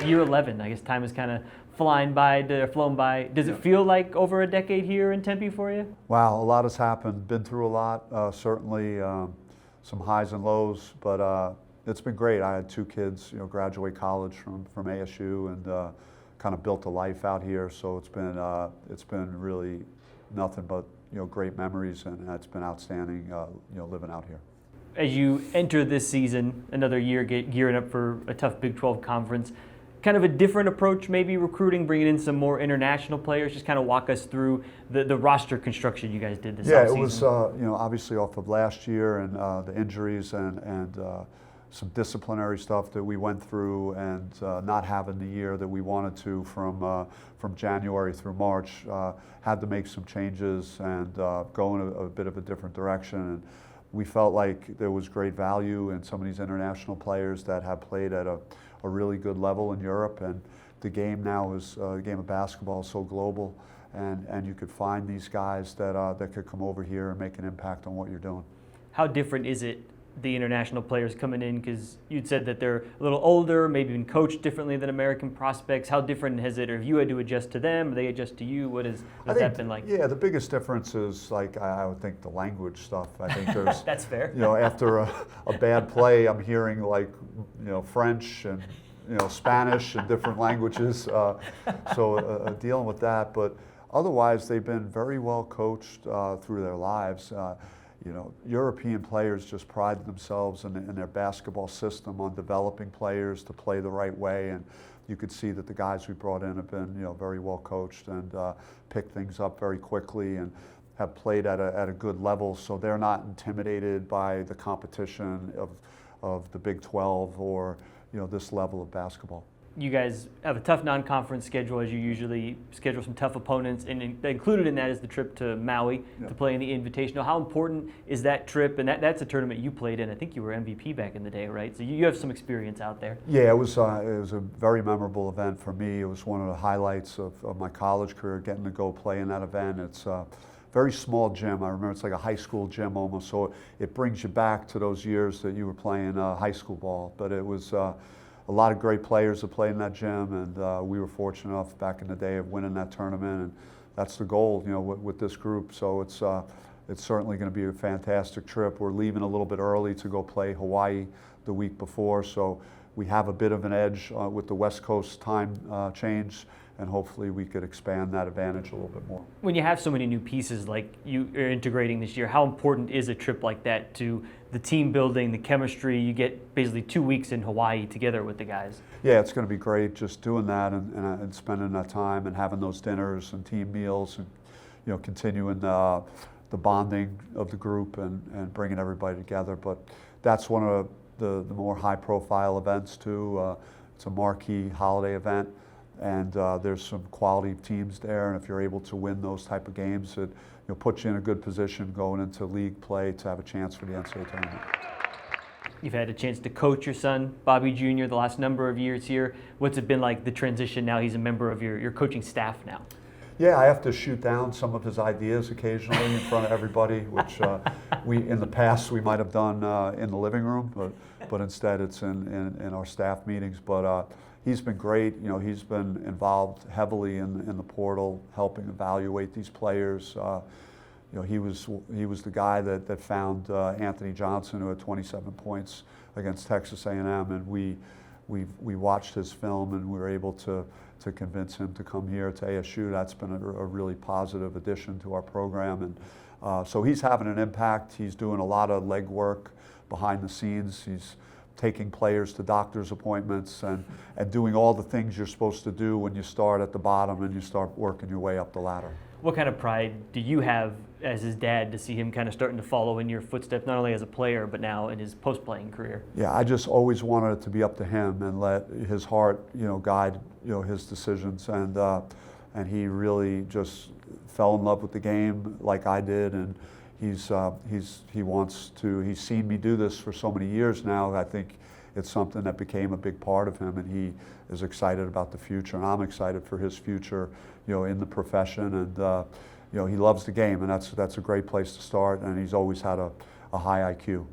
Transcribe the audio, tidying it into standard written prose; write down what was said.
year 11. I guess time is kind of flown by. Does it feel like over a decade here in Tempe for you? Wow, a lot has happened. Been through a lot. Certainly some highs and lows, but it's been great. I had 2 kids, graduate college from ASU, and kind of built a life out here. So it's been really nothing but great memories, and it's been outstanding living out here. As you enter this season, another year gearing up for a tough Big 12 conference, kind of a different approach, maybe recruiting, bringing in some more international players. Just kind of walk us through the roster construction you guys did this offseason. Yeah, it was obviously off of last year and the injuries and some disciplinary stuff that we went through, and not having the year that we wanted to from January through March. Had to make some changes and go in a bit of a different direction. And we felt like there was great value in some of these international players that have played at a really good level in Europe. And the game now is, the game of basketball is so global, and you could find these guys that could come over here and make an impact on what you're doing. How different is it, the international players coming in, because you'd said that they're a little older, maybe been coached differently than American prospects? How different has it, or have you had to adjust to them, or they adjust to you? What has that been like? Yeah, the biggest difference is, like, I would think the language stuff. I think there's that's fair. After a bad play, I'm hearing like French and Spanish and different languages, so dealing with that. But otherwise, they've been very well coached through their lives. European players just pride themselves in their basketball system on developing players to play the right way, and you could see that the guys we brought in have been very well coached and picked things up very quickly and have played at a good level, so they're not intimidated by the competition of the Big 12 or this level of basketball. You guys have a tough non-conference schedule, as you usually schedule some tough opponents, and included in that is the trip to Maui to play in the Invitational. How important is that trip? And that's a tournament you played in. I think you were MVP back in the day, right? So you have some experience out there. Yeah, it was a very memorable event for me. It was one of the highlights of my college career, getting to go play in that event. It's a very small gym. I remember it's like a high school gym almost, so it brings you back to those years that you were playing high school ball. But it was a lot of great players that played in that gym, and we were fortunate enough back in the day of winning that tournament, and that's the goal, with this group. So it's certainly going to be a fantastic trip. We're leaving a little bit early to go play Hawaii the week before, so we have a bit of an edge with the West Coast time change, and hopefully we could expand that advantage a little bit more. When you have so many new pieces like you are integrating this year, how important is a trip like that to the team building, the chemistry? You get basically 2 weeks in Hawaii together with the guys. Yeah, it's going to be great just doing that and spending that time and having those dinners and team meals and continuing the bonding of the group and bringing everybody together. But that's one of the more high-profile events too. It's a marquee holiday event, and there's some quality teams there, and if you're able to win those type of games, it puts you in a good position going into league play to have a chance for the NCAA tournament. You've had a chance to coach your son, Bobby Jr., the last number of years here. What's it been like, the transition now? He's a member of your coaching staff now. Yeah, I have to shoot down some of his ideas occasionally in front of everybody, which in the past we might have done in the living room, but instead it's in our staff meetings. But he's been great. He's been involved heavily in the portal, helping evaluate these players. He was the guy that found Anthony Johnson, who had 27 points against Texas A&M, and we watched his film and we were able to convince him to come here to ASU. That's been a really positive addition to our program, and so he's having an impact. He's doing a lot of legwork behind the scenes. He's taking players to doctor's appointments and doing all the things you're supposed to do when you start at the bottom and you start working your way up the ladder. What kind of pride do you have as his dad to see him kind of starting to follow in your footsteps, not only as a player, but now in his post-playing career? Yeah, I just always wanted it to be up to him and let his heart, guide, his decisions. And he really just fell in love with the game like I did. And he's seen me do this for so many years now. I think it's something that became a big part of him, and he is excited about the future, and I'm excited for his future, in the profession. And he loves the game, and that's a great place to start. And he's always had a high IQ.